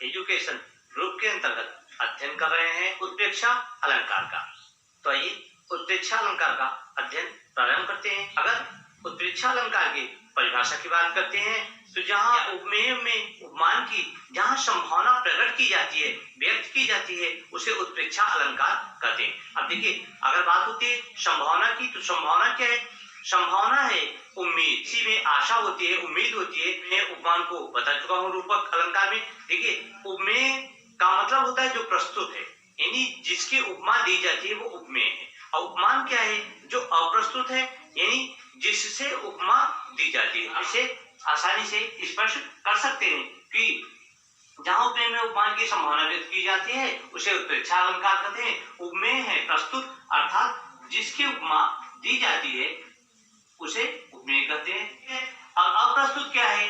Education group के अंतर्गत अध्ययन कर रहे हैं उत्प्रेक्षा अलंकार का। तो आइए उत्प्रेक्षा अलंकार का अध्ययन प्रारंभ करते हैं। अगर उत्प्रेक्षा अलंकार की परिभाषा की बात करते हैं तो जहाँ उपमेय में उपमान की जहाँ संभावना प्रकट की जाती है, व्यक्त की जाती है, उसे उत्प्रेक्षा अलंकार कहते हैं। अब देखिए, अगर बात होती है संभावना की, तो संभावना क्या है? संभावना है उम्मीद, इसी में आशा होती है, उम्मीद होती है। मैं उपमान को बता चुका हूँ रूपक अलंकार में। देखिए, उपमेय का मतलब होता है जो प्रस्तुत है, यानी जिसकी उपमा दी जाती है वो उपमेय है। और उपमान क्या है? जो अप्रस्तुत है, यानी जिससे उपमा दी जाती है। इसे आसानी से स्पष्ट कर सकते हैं कि जहाँ उपमेय में उपमान की संभावना व्यक्त की जाती है उसे उत्प्रेक्षा अलंकार कहते हैं। उपमेय है प्रस्तुत, अर्थात जिसकी उपमा दी जाती है उसे उपमेय कहते हैं। और अप्रस्तुत क्या है?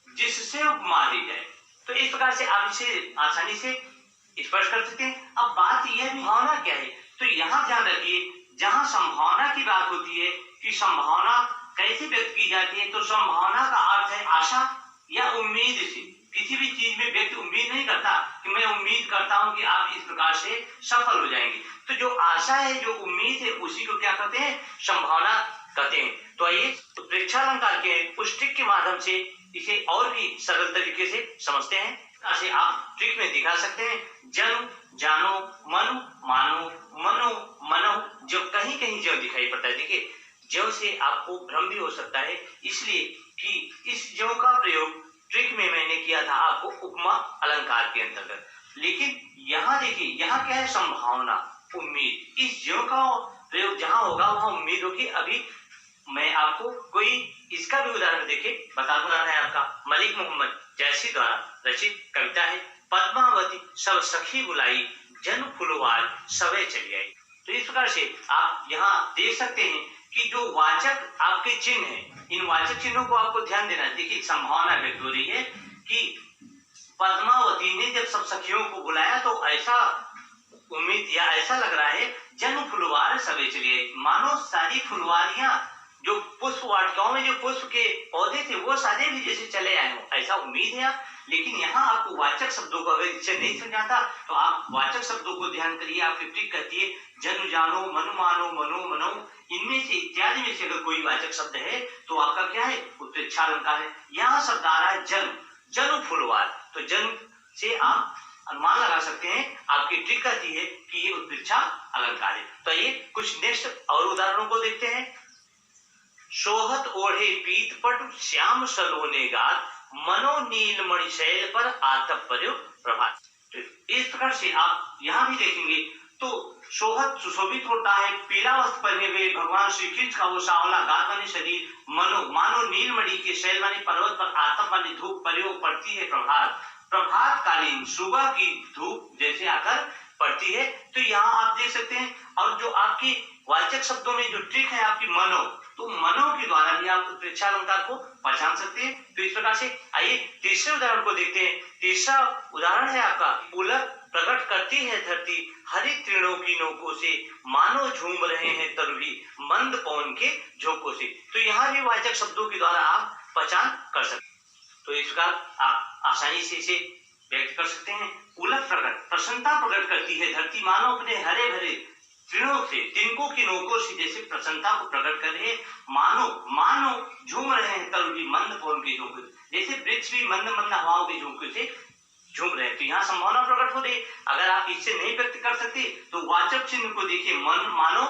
जिससे उपमा दी जाए। तो इस प्रकार से आप इसे आसानी से स्पष्ट कर सकते हैं। अब बात यह भी, भावना क्या है? तो यहाँ ध्यान रखिए, जहाँ संभावना की बात होती है कि संभावना कैसे व्यक्त की जाती है, तो संभावना का अर्थ है आशा या उम्मीद से। किसी भी चीज में व्यक्ति उम्मीद नहीं करता कि मैं उम्मीद करता हूं कि आप इस प्रकार से सफल हो जाएंगे। तो जो आशा है, जो उम्मीद है, उसी को क्या कहते हैं? संभावना कहते हैं। तो आइए उत्प्रेक्षा अलंकार के उस ट्रिक के माध्यम से इसे और भी सरल तरीके से समझते हैं। ऐसे आप ट्रिक में दिखा सकते हैं। जनु, जानो, मनु, मानो, मनो, मनो, जो कहीं कहीं जो दिखाई पड़ता है। देखिए, जो से आपको भ्रम भी हो सकता है, इसलिए कि इस जो का प्रयोग ट्रिक में मैंने किया था आपको उपमा अलंकार के अंतर्गत। लेकिन यहाँ देखिए, यहाँ क्या है? संभावना, उम्मीद। इस जो का प्रयोग जहां होगा वहां उम्मीद होगी। अभी मैं आपको कोई इसका भी उदाहरण देखिए बता दूंगा। है आपका मलिक मोहम्मद जैसी द्वारा रचित कविता है, पद्मावती सब सखी बुलाई, जन फुलवार सवे चली आई। तो इस प्रकार से आप यहाँ देख सकते हैं कि जो वाचक आपके चिन्ह हैं, इन वाचक चिन्हों को आपको ध्यान देना है। देखिए, संभावना व्यक्त हो रही है कि पद्मावती ने जब सब सखियों को बुलाया तो ऐसा उम्मीद या ऐसा लग रहा है जन फुलवार सवे चली आई, मानो सारी फुलवारियां जो पुष्प वाटिकाओं में जो पुष्प के पौधे थे वो सारे भी जैसे चले आए हो, ऐसा उम्मीद है। लेकिन यहाँ आपको वाचक शब्दों को अगर इससे नहीं समझाता तो आप वाचक शब्दों को ध्यान करिए। आपकी ट्रिक कहती है जनु, जानो, मनु, मानो, मनो, मनो, इनमें से इत्यादि में से अगर कोई वाचक शब्द है तो आपका क्या है? उत्प्रेक्षा अलंकार है। यहाँ शब्द आ रहा है जनु, जनु फुलवार। तो जनु से आप अनुमान लगा सकते हैं। आपकी ट्रिक कहती है कि ये उत्प्रेक्षा अलंकार है। तो ये कुछ नेक्स्ट और उदाहरणों को देखते हैं। सोहत ओढ़े पीत पट श्याम सलोने गात, मनो नील मणिशैल पर आतप पर्यो प्रभात। तो इस प्रकार से आप यहाँ भी देखेंगे तो सोहत सुशोभित होता है, पीला वस्त्र पहने हुए भगवान श्री कृष्ण का वो सांवला गात माने शरीर, मनो मानो नीलमणि के शैल माने पर्वत पर, आतप माने धूप पर्यो पड़ती है प्रभात, प्रभात कालीन सुबह की धूप जैसे आकर पड़ती है। तो यहाँ आप देख सकते हैं। और जो आपकी वाचक शब्दों में जो ट्रिक है आपकी मनो, तो मनो के द्वारा भी आप उत्प्रेक्षा अलंकार को पहचान सकते हैं। तो इस प्रकार से आइए तीसरे उदाहरण को देखते हैं। तीसरा उदाहरण है आपका, पुलक प्रकट करती है धरती, हरित तृणों की नोकों से, मानो झूम रहे हैं तरुणी मंद पवन के झोंकों से। तो यहाँ भी वाचक शब्दों के द्वारा आप पहचान कर सकते हैं। तो इस प्रकार आप आसानी से इसे व्यक्त कर सकते हैं। पुलक प्रकट, प्रसन्नता प्रकट करती है धरती, मानो अपने हरे भरे तृणों से, तिनकों की नोकों से जैसे प्रसन्नता को प्रकट कर रहे, मानो मानो झूम रहे हैं तरुणी मंद पवन के झोंके, जैसे वृक्ष भी मंद मंद हवाओं के झोंके से झूम रहे हैं। तो यहाँ संभावना प्रकट हो रही। अगर आप इससे नहीं व्यक्त कर सकते तो वाचक चिन्ह को देखिए, मन मानो,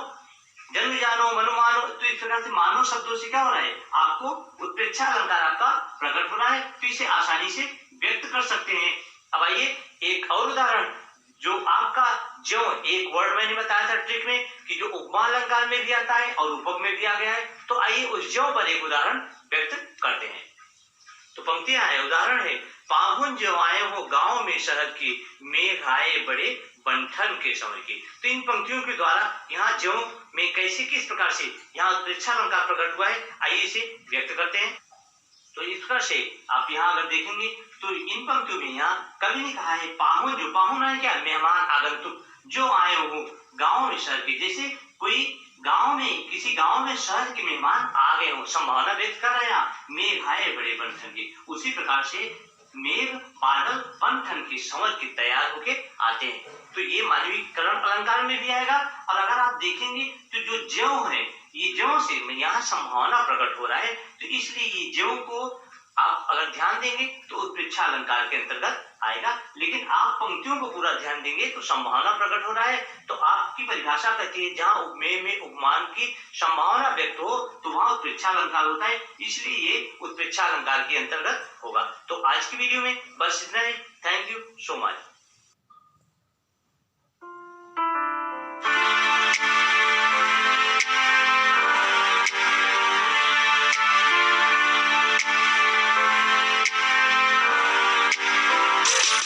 जन जानो, मनु मानो। तो इस प्रकार से मानो शब्दों से क्या हो रहा है? आपको उत्प्रेक्षा अलंकार आपका प्रकट हो रहा है। तो इसे आसानी से व्यक्त कर सकते हैं। अब आइए एक और उदाहरण, जो आपका जो एक वर्ड मैंने बताया था ट्रिक में कि जो उपमा अलंकार में भी आता है और रूपक में भी आ गया है। तो आइए उस जो पर एक उदाहरण व्यक्त करते हैं। तो पंक्तियां है, उदाहरण है, पाहुन जो आए हो गांव में शहर की, मेघ आए बड़े बंठन के समय की। तो इन पंक्तियों के द्वारा यहाँ जो में कैसे किस प्रकार से यहाँ उत्प्रेक्षा अलंकार प्रकट हुआ है, आइए इसे व्यक्त करते हैं। तो इस प्रकार से आप यहाँ अगर देखेंगे तो इन पंक्तियों में यहाँ कवि ने कहा है पाहुन, जो पाहुन है क्या? मेहमान, आगंतुक, जो आए हो गांव में शहर के, जैसे कोई गांव में, किसी गांव में शहर के मेहमान आ गए हो, संभावना व्यक्त कर रहे हैं। मेघ आए बड़े बंठन के, उसी प्रकार से मेघ बादल बन के समझ के तैयार होके आते हैं। तो ये मानवीकरण अलंकार में भी आएगा। और अगर आप देखेंगे तो जो ज्यों है, ये ज्यों से यहाँ संभावना प्रकट हो रहा है, तो इसलिए ये ज्यों को आप अगर ध्यान देंगे तो उत्प्रेक्षा अलंकार के अंतर्गत आएगा। लेकिन आप पंक्तियों को पूरा ध्यान देंगे तो संभावना प्रकट हो रहा है, तो आपकी परिभाषा कहती है जहां उपमेय में उपमान की संभावना व्यक्त हो तो वहां उत्प्रेक्षा अलंकार होता है, इसलिए ये उत्प्रेक्षा अलंकार के अंतर्गत होगा। तो आज की वीडियो में बस इतना ही। Thank you so much.